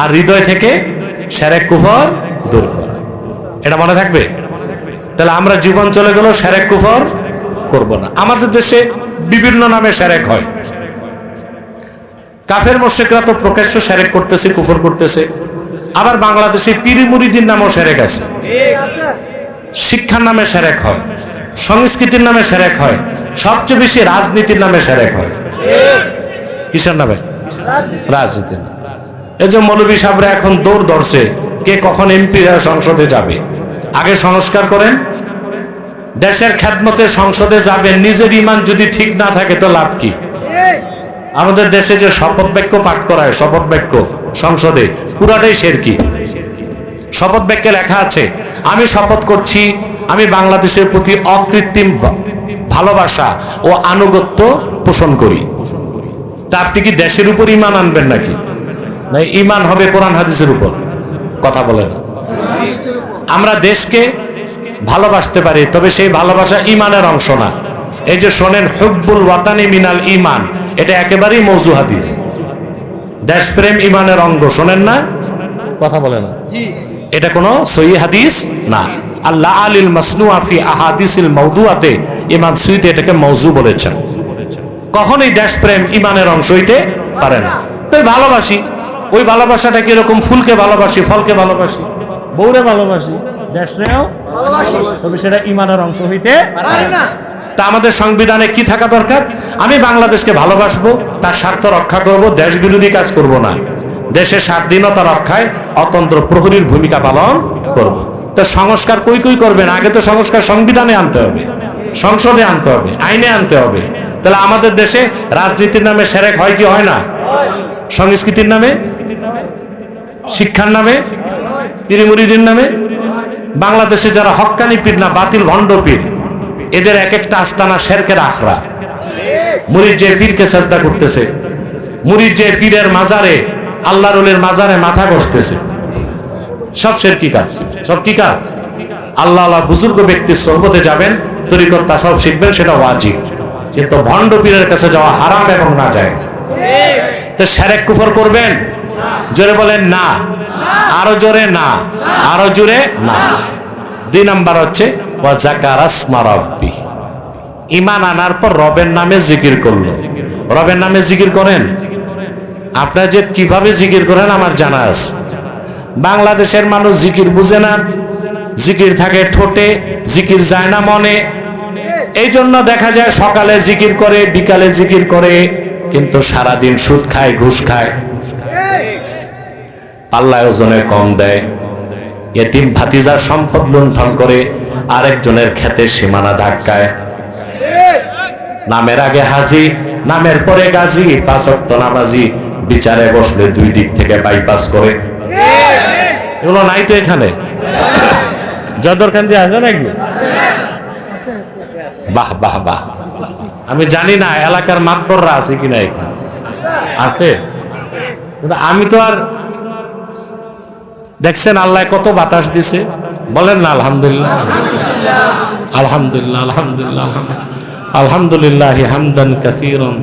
আর হৃদয় থেকে শিরক কুফর দূর করা। এটা মনে থাকবে? তাহলে আমরা জীবন চলে গেল শিরক কুফর করব না। আমাদের দেশে বিভিন্ন নামে শিরক হয়। কাফের মুশরিকরা তো প্রকাশ্য শিরক করতেছে, কুফর করতেছে। আবার বাংলাদেশে পীর মুরিদির নামেও শিরক আছে। শিক্ষার নামে শিরক হয়, সংস্কৃতির নামে শিরক হয়, সবচেয়ে বেশি রাজনীতির নামে শিরক হয়। কিসের নামে? রাজনীতির নামে। এই যে মৌলভী সাহেবরা এখন দৌড় ধরছে কে কখন এমপি সংসদে যাবে। আগে সংস্কার করেন, দেশের খেদমতে সংসদে যাবেন। নিজের ঈমান যদি ঠিক না থাকে তো লাভ কি? আমাদের দেশে যে শপথ বাক্য পাঠ করায়, শপথ বাক্য সংসদে, পুরাটাই শিরকি। শপথ বাক্যে লেখা আছে, আমি শপথ করছি আমি বাংলাদেশের প্রতি অকৃত্রিম ভালোবাসা ও আনুগত্য পোষণ করি। তা আপনি কি দেশের উপর ঈমান আনবেন নাকি? না, ঈমান হবে কোরআন হাদিসের উপর। কথা বলে না। আমরা দেশকে ভালোবাসতে পারি, তবে সেই ভালোবাসা ঈমানের অংশ না। এই যে শোনেন, হুব্বুল ওয়াতানি মিনাল ঈমান, এটা একেবারেই মওযু হাদিস। দেশপ্রেম ঈমানের অঙ্গ, শোনেন না? কথা বলে না। এটা কোনো সহিহ হাদিস না। আল্লাহ আলিল মাসনুআ ফি আহাদিসিল মাওদুআতে ইমাম সুয়ুতী এটাকে মওযু বলেছেন। কখনোই দেশপ্রেম ঈমানের অংশ হইতে পারে না। তাই ভালোবাসি, ওই ভালোবাসাটা কিরকম? ফুলকে ভালোবাসি, ফলকে ভালোবাসি, বউরে ভালোবাসি, দেশরেও, তবে সেটা ইমানের অংশ হইতে পারে না। তা আমাদের সংবিধানে কি থাকা দরকার? আমি বাংলাদেশকে ভালোবাসবো, তার স্বার্থ রক্ষা করব, দেশ বিরোধী কাজ করব না, দেশের স্বাধীনতা রক্ষায় অতন্ত্র প্রহরীর ভূমিকা পালন করব। তো সংস্কার কই কই করবেন? আগে তো সংস্কার সংবিধানে আনতে হবে, সংসদে আনতে হবে, আইনে আনতে হবে। তাহলে আমাদের দেশে রাজনীতির নামে সেরেক হয় কি হয় না? সংস্কৃতির নামে, শিক্ষার নামে, পীরমুরিদের নামে। বাংলাদেশে যারা হক্কানি পীর না, বাতিল ভণ্ড পীর, এদের এক একটা আস্তানা শেরকের আখড়া। মুরিদ যে পীরকে সেজদা করতেছে, মুরিদ যে পীরের মাজারে, আল্লাহর ওলির মাজারে মাথা বসতেছে, সব শিরকি কাজ। সব কি কাজ? আল্লাহ আল্লাহ বুজুর্গ ব্যক্তির সোহবতে যাবেন, তরিকত তাসাউফ শিখবেন, সেটা ওয়াজিব। কিন্তু ভণ্ড পীরের কাছে যাওয়া হারাম এবং নাজায়েজ। তো শিরক কুফর করবেন? জোরে বলেন না, আরো জোরে না, আরো জোরে না। 2 নাম্বার হচ্ছে ওয়া যাকারা ইসমা রাব্বি, ঈমান আনার পর রবের নামে জিকির করলো। রবের নামে জিকির করেন? আপনারা যে কিভাবে জিকির করেন আমার জানা আছে। বাংলাদেশের মানুষ জিকির বুঝে না, জিকির থাকে ঠোঁটে, জিকির যায় না মনে। এই জন্য দেখা যায় সকালে জিকির করে, বিকালে জিকির করে, কিন্তু সারাদিন সুদ খায়, ঘুষ খায়, পাল্লায় ওজনে কম দেয়, এতিম ভাতিজার সম্পদ লুণ্ঠন করে, আরেকজনের খেতে সীমানা ধাক্কায়, নামের আগে হাজি, নামের পরে গাজী, 5 ওয়াক্ত নামাজি, বিচারে বসলে 2 দিক থেকে বাইপাস করে। এগুলো নাই তো এখানে? যদরকান্দি আছে নাকি? বাহ বাহ বাহ। আমি জানি না এলাকার মাতবররা আছে কিনা এখানে। আছে? আমি তো আর, দেখছেন আল্লাহ কত বাতাস দিছে, বলেন না আলহামদুলিল্লাহ, আলহামদুলিল্লাহ, আলহামদুলিল্লাহ, আলহামদুলিল্লাহ হামদান কাসীরান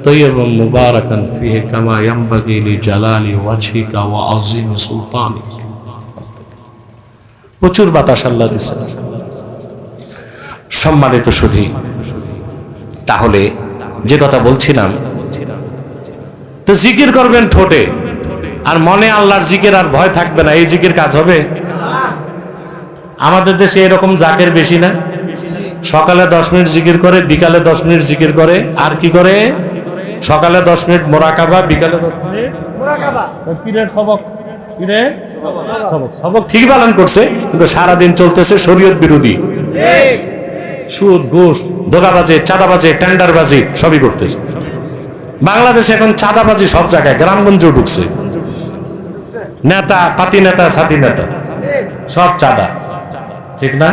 তাইয়্যিবান মুবারাকান ফীহি কামা ইয়ানবাগী লিজালালি ওয়াজহিকা ওয়া আযীমি সুলতানিক। প্রচুর বাতাস আল্লাহ দিছে। সম্মানিত সুধী, তাহলে যে কথা বলছিলাম, তো জিকির করবেন ঠোঁটে, আর মনে আল্লাহর জিকির আর ভয় থাকবে না, এই জিকির কাজ হবে? আমাদের দেশে এরকম জাকের বেশি না? সকালে 10 মিনিট জিকির করে, বিকালে 10 মিনিট জিকির করে, আর কি করে? সকালে 10 মিনিট মোরাকাবা, বিকালে 10 মিনিট মোরাকাবা। পীরের সবক, পীরের সবক, সবক ঠিক পালন করছে, কিন্তু সারাদিন চলতেছে শরীয়ত বিরোধী, সুদ, ঘুষ, ধোঁকাবাজি, চাঁদাবাজি, টেন্ডারবাজি সবই করতেছে। বাংলাদেশে এখন চাঁদাবাজি সব জায়গায়, গ্রামগঞ্জেও ঢুকছে। নেতা, পাতি নেতা, সাথী নেতা, সব চাঁদা, ঠিক না?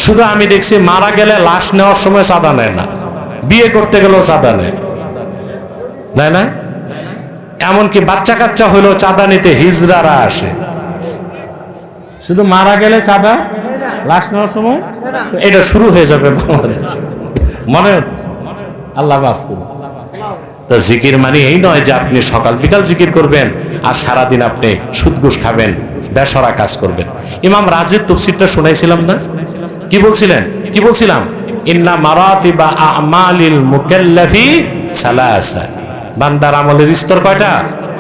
শুধু আমি দেখছি মারা গেলে লাশ নেওয়ার সময় চাঁদা নেয় না, বিয়ে করতে গেলেও চাঁদা নেয় না। এমনকি বাচ্চা কাচ্চা হইলেও চাঁদা নিতে হিজড়ারা আসে। শুধু মারা গেলে চাঁদা, লাশ নেওয়ার সময়। এটা শুরু হয়ে যাবে বাংলাদেশে মনে হচ্ছে। আল্লাহ মাফ করুন। তো জিকির মানে এই নয় যে আপনি সকাল বিকাল জিকির করবেন আর সারাদিন আপনি সুদ ঘুষ খাবেন, বেসরা কাজ করবেন। ইমাম রাজির তাফসীরটা শুনাইছিলাম না? কি বলছিলেন? কি বলছিলাম? ইন্না মারাতিবা আমালিল মুকাল্লাফি সালাসা, বান্দার আমলের স্তর কয়টা?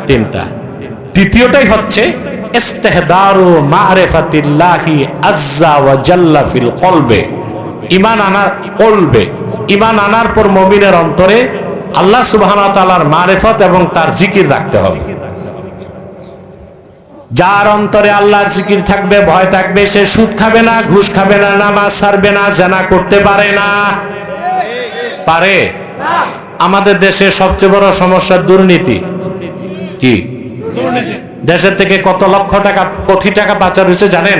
3টা। তৃতীয়টাই হচ্ছে ইস্তিহদারু মারিফাতিল্লাহি আযজা ওয়া জাল্লা ফিল কলবে, ঈমান আনার কলবে, ঈমান আনার পর মুমিনের অন্তরে আল্লাহ সুবহানাহু ওয়া তাআলার মারিফত এবং তার জিকির রাখতে হবে। যার অন্তরে আল্লাহর জিকির থাকবে, ভয় থাকবে, সে সুদ খাবে না, ঘুষ খাবে না, নামাজ ছাড়বে না, জিনা করতে পারে না। পারে? আমাদের দেশের সবচেয়ে বড় সমস্যা দুর্নীতি। কি? দেশের থেকে কত লক্ষ টাকা, কোটি টাকা পাচার হয়েছে জানেন?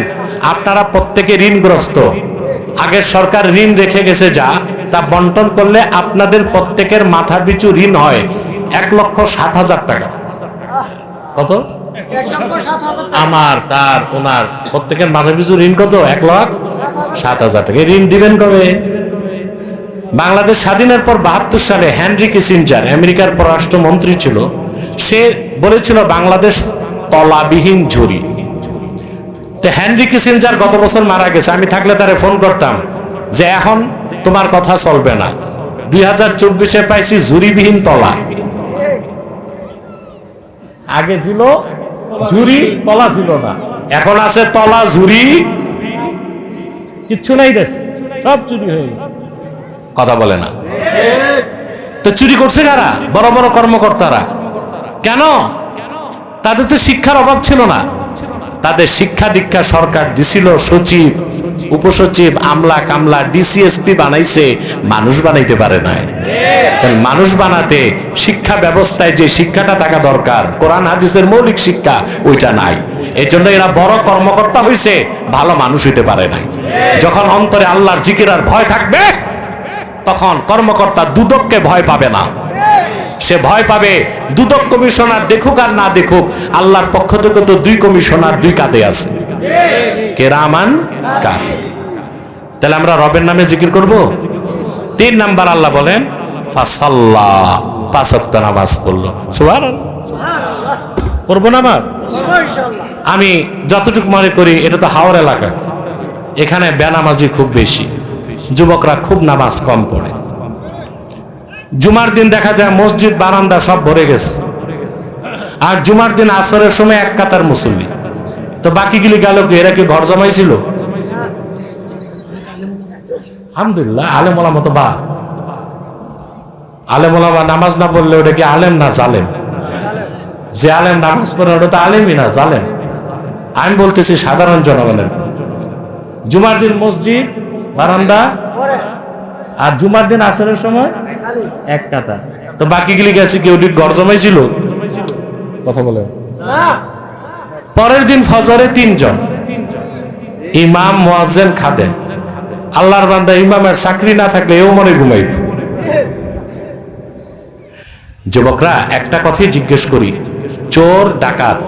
আপনারা প্রত্যেকে ঋণগ্রস্ত। আগের সরকার ঋণ রেখে গেছে, যা তা বন্টন করলে আপনাদের প্রত্যেকের মাথা পিছু ঋণ হয় 1,07,000 টাকা। কত? আমার, তার, ওনার প্রত্যেকের মাথা পিছু ঋণ কত? 1,07,000 টাকা। ঋণ দিবেন কবে? বাংলাদেশ স্বাধীনের পর 72 সালে হেনরি কিসিঞ্জার, আমেরিকার পররাষ্ট্রমন্ত্রী ছিল, সে বলেছিল বাংলাদেশ তলাবিহীন ঝুড়ি। তো হেনরি কিসিঞ্জার গত বছর মারা গেছে। আমি থাকলে তারে ফোন করতাম যে এখন তোমার কথা চলবে না, 2024-এ পাইছি ঝুড়িবিহীন তলা। আগে ছিল ঝুরি, তলা ছিল না, এখন আছে তলা ঝুরি, কিচ্ছু নাই দেশে, সব চুরি হয়ে গেছে। কথা বলে না তো? চুরি করছে কারা? বড় বড় কর্মকর্তারা। কেন? তাদের তো শিক্ষার অভাব ছিল না, তাদের শিক্ষা দীক্ষা সরকার দিছিল, সচিব, উপসচিব, আমলা কামলা, ডিসিএসপি বানাইছে, মানুষ বানাইতে পারে নাই। মানুষ বানাতে শিক্ষা ব্যবস্থায় যে শিক্ষাটা থাকা দরকার, কোরআন হাদিসের মৌলিক শিক্ষা, ওইটা নাই। এই জন্য এরা বড় কর্মকর্তা হইছে, ভালো মানুষ হইতে পারে নাই। যখন অন্তরে আল্লাহর জিকির আর ভয় থাকবে, তখন কর্মকর্তা দুদককে ভয় পাবে না। সে ভয় পাবে দুদক কমিশনার দেখুক আর না দেখুক, আল্লাহর পক্ষ থেকে তো 2 কমিশনার 2 কাঁধে আছে, কেরামান কাতিবিন। তাহলে আমরা রবের নামে জিকির করব। 3 নাম্বার আল্লাহ বলেন ফাসাল্লা, 5 ওয়াক্ত নামাজ পড়লো। সুবহানাল্লাহ, পড়বো নামাজ। আমি যতটুকু মনে করি, এটা তো হাওড় এলাকা, এখানে বেনামাজি খুব বেশি, যুবকরা খুব নামাজ কম পড়ে। জুমার দিন দেখা যায় মসজিদ বারান্দা সব ভরে গেছে, আর জুমার দিন আসরের সময় 1 কাতার মুসল্লি, তো বাকিগুলি গেল কি? এরা কি ঘর জমাইছিল? আলহামদুলিল্লাহ, আলেম ওলামা তো বা আলেম ওলামা নামাজ না পড়লে ওটা কি আলেম না জালেম? যে আলেম নামাজ পড়ে ওটা তো আলেমই না, জালেম। আমি বলতেছি সাধারণ জনগণের। জুমার দিন মসজিদ বারান্দা, আর জুমার দিন আসরের সময় 1 কাতার, তো বাকিগুলি গেছে কি? ওটি ঘর জমাইছিল? কথা বলে। পরের দিন ফজরে 3 জন, ইমাম, মুয়াজ্জিন, খাদেম। আল্লাহর বান্দা ইমামের চাকরি না থাকলে এও মনে ঘুমাইত। যুবকরা একটা কথাই জিজ্ঞেস করি, চোর ডাকাত,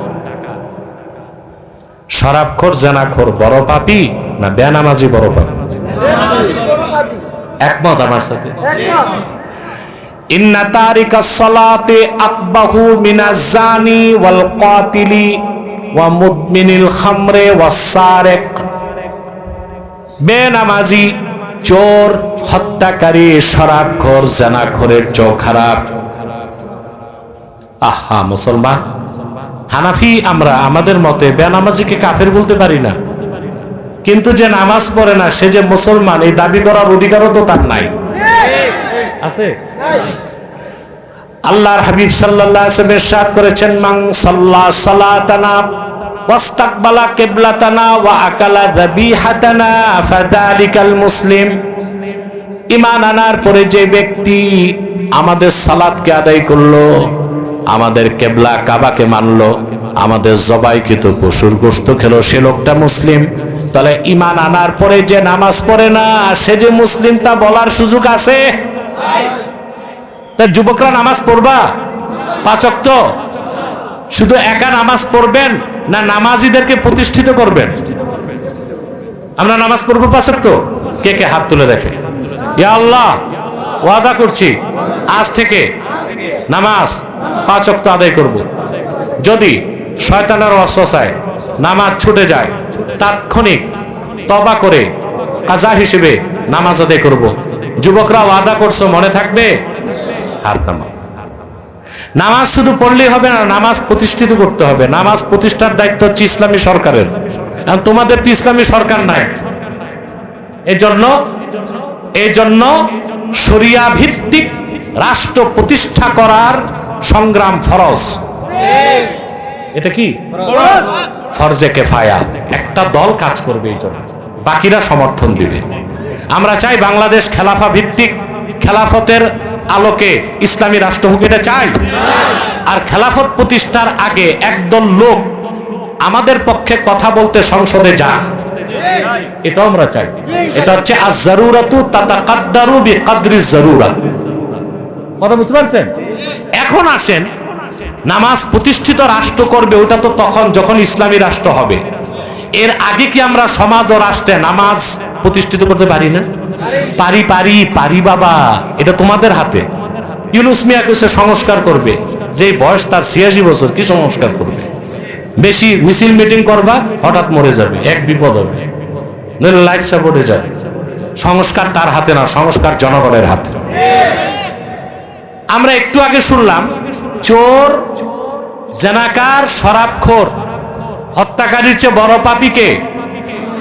শরাবখোর, জেনাখোর বড় পাপী না বেনামাজি বড় পাপী? একমত আমার সাথে? ইন্না তারিকাস সালাতি আকবাহু মিনাজ জানি ওয়াল কাতিলি ওয়া মুদমিনিল খামরে ওয়াস সারিক। বেনামাজি, চোর, হত্যাকারী, শরাবখোর, জেনাখোরের চেয়ে খারাপ। আহা মুসলমান, হানাফি আমরা, আমাদের মতে বেনামাজিকে কাফের বলতে পারি না, কিন্তু যে নামাজ পড়ে না সে যে মুসলমান, এই দাবি করার অধিকারও তো তার নাই, আছে? আল্লাহর হাবিব সাল্লাল্লাহু আলাইহি ওয়াসাল্লাম ইরশাদ করেছেন, মান সাল্লা সালাতানা ওয়াস্তাকবালা কিবলাতানা ওয়া আকালা যাবিহাতানা ফাযালিকাল মুসলিম। ঈমান আনার পরে যে ব্যক্তি আমাদের সালাতকে আদায় করলো, আমাদের কিবলা কাবাকে মানলো, আমাদের জবাইকৃত পশুর গোশত খেলো, সে লোকটা মুসলিম। তাহলে ঈমান আনার পরে যে নামাজ পড়ে না সে যে মুসলিম, তা বলার সুযোগ আছে? তা যুবকরা নামাজ পড়বা 5 ওয়াক্ত? শুধু একা নামাজ পড়বেন না নামাজিদেরকে প্রতিষ্ঠিত করবেন? আমরা নামাজ পড়বো 5 ওয়াক্ত। কে কে হাত তুলে দেখে? ইয়া আল্লাহ, ওয়াদা করছি আজ থেকে নামাজ 5 ওয়াক্ত আদায় করব। যদি শয়তানের ওয়াসওয়াসায় নামাজ ছুটে যায়, তাৎক্ষণিক তওবা করে কাজা হিসেবে নামাজ আদায় করব। যুবকরা ওয়াদা করছো, মনে থাকবে? হাত নামাও। নামাজ শুধু পড়লেই হবে না, নামাজ প্রতিষ্ঠিত করতে হবে। নামাজ প্রতিষ্ঠার দায়িত্ব হচ্ছে ইসলামী সরকারের, কারণ তোমাদের তো ইসলামী সরকার নাই। এই জন্য শরিয়া ভিত্তিক রাষ্ট্র প্রতিষ্ঠা করার সংগ্রাম ফরজ। এটা কি ফরজে কিফায়া? একটা দল কাজ করবে, এই জন্য বাকিরা সমর্থন দিবে। আমরা চাই বাংলাদেশ খেলাফা ভিত্তিক, খেলাফতের আলোকে ইসলামী রাষ্ট্র হোক, এটা চাই। আর খেলাফত প্রতিষ্ঠার আগে একদল লোক আমাদের পক্ষে কথা বলতে সংসদে যায়, এটাও আমরা চাই। এটা হচ্ছে আজ-জারুরাতু তাতাকাদ্দারু বিকাদরিজ জারুরা। কথা বুঝতে পারছেন? এখন আসেন, নামাজ প্রতিষ্ঠিত রাষ্ট্র করবে ওটা তো তখন যখন ইসলামী রাষ্ট্র হবে। এর আগে কি আমরা সমাজ ও রাষ্ট্রে নামাজ প্রতিষ্ঠিত করতে পারি না? পারি পারি পারি বাবা, এটা তোমাদের হাতে। ইউনূস মিয়া কিছু সংস্কার করবে, যে বয়স তার 86 বছর, কি সংস্কার করবে? বেশি মিছিল মিটিং করবা, হঠাৎ মরে যাবে, এক বিপদ হবে, নইলে লাইফ সাপোর্টে যাবে। সংস্কার তার হাতে না, সংস্কার জনগণের হাতে। আমরা একটু আগে শুনলাম চোর জেনাকার, শরাবখোর, হত্যাকারীর চেয়ে বড় পাপী কে?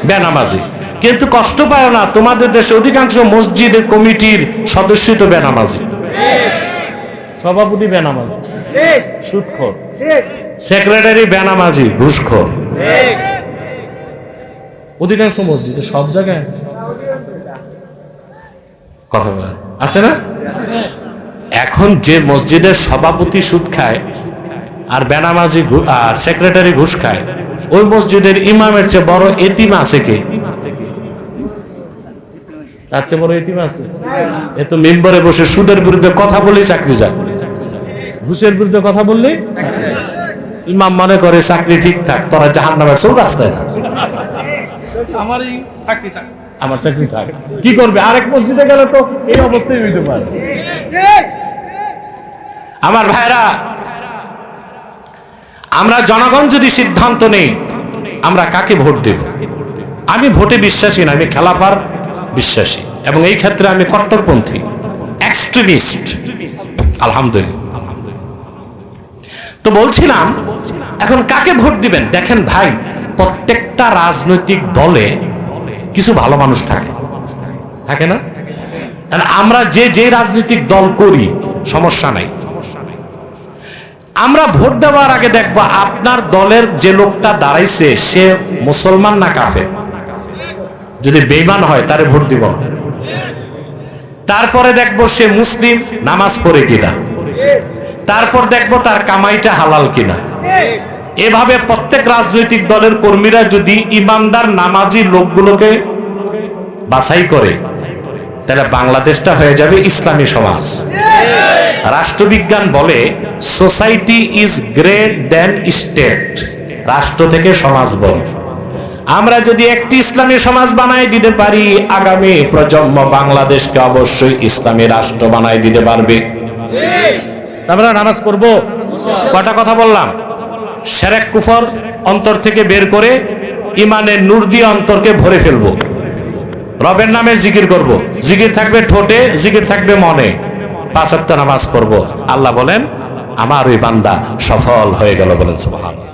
বেনামাজি। কিন্তু কষ্ট পায় না, তোমাদের দেশে অধিকাংশ মসজিদের কমিটির সদস্য তো বেনামাজি, সভাপতি বেনামাজি, সুদখোর, সেক্রেটারি বেনামাজি, ঘুষখোর। অধিকাংশ মসজিদে, সব জায়গায় কথা বলে আছে না? এখন যে মসজিদের সভাপতি সুদ খায় আর বেনামাজি আর সেক্রেটারি ঘুষ খায়, ওই মসজিদের ইমামের চেয়ে বড় এতিম আছে কে? তার চেয়ে বড় এতিম আছে? এ তো মেম্বারে বসে সুদের বিরুদ্ধে কথা বলেই চাকরি যায়, ঘুষের বিরুদ্ধে কথা বললেই ইমাম মনে করে চাকরি ঠিকঠাক, তোরা জাহান্নামের সব রাস্তায় যা, আমার চাকরি থাকে। কি করবে? আরেক মসজিদে গেলে তো এই অবস্থায় হইতে পারে। আমার ভাইরা, আমরা জনগণ যদি সিদ্ধান্ত নেই আমরা কাকে ভোট দেব, আমি ভোটে বিশ্বাসী না, আমি খেলাফার বিশ্বাসী, এবং এই ক্ষেত্রে আমি কট্টরপন্থী, এক্সট্রিমিস্ট, আলহামদুলিল্লাহ। তো বলছিলাম, এখন কাকে ভোট দিবেন? দেখেন ভাই, প্রত্যেকটা রাজনৈতিক দলে কিছু ভালো মানুষ থাকে, থাকে না? আমরা যে রাজনৈতিক দল করি সমস্যা নাই, আমরা ভোট দেওয়ার আগে দেখবো আপনার দলের যে লোকটা দাঁড়াইছে সে মুসলমান না কাফের। যদি বেঈমান হয় তারে ভোট দিব। তারপরে দেখবো সে মুসলিম, নামাজ পড়ে কিনা, তারপর দেখবো তার কামাইটা হালাল কিনা। এভাবে প্রত্যেক রাজনৈতিক দলের কর্মীরা যদি ইমানদার নামাজি লোকগুলোকে বাছাই করে, তাহলে বাংলাদেশটা হয়ে যাবে ইসলামী সমাজ। রাষ্ট্রবিজ্ঞান বলে society is great than state, রাষ্ট্র থেকে সমাজ বড়। আমরা যদি একটি ইসলামী সমাজ বানাই দিতে পারি, আগামী প্রজন্ম বাংলাদেশকে অবশ্যই ইসলামী রাষ্ট্র বানাই দিতে পারবে। আমরা নামাজ পড়বো, কটা কথা বললাম, শিরক কুফর অন্তর থেকে বের করে ইমানের নূর দিয়ে অন্তরকে ভরে ফেলবো। রবের নামে জিকির করব, জিকির থাকবে ঠোঁটে, জিকির থাকবে মনে, 5 ওয়াক্ত নামাজ পড়বো। আল্লাহ বলেন আমার ওই বান্দা সফল হয়ে গেল, বলেন সুবহানাল্লাহ।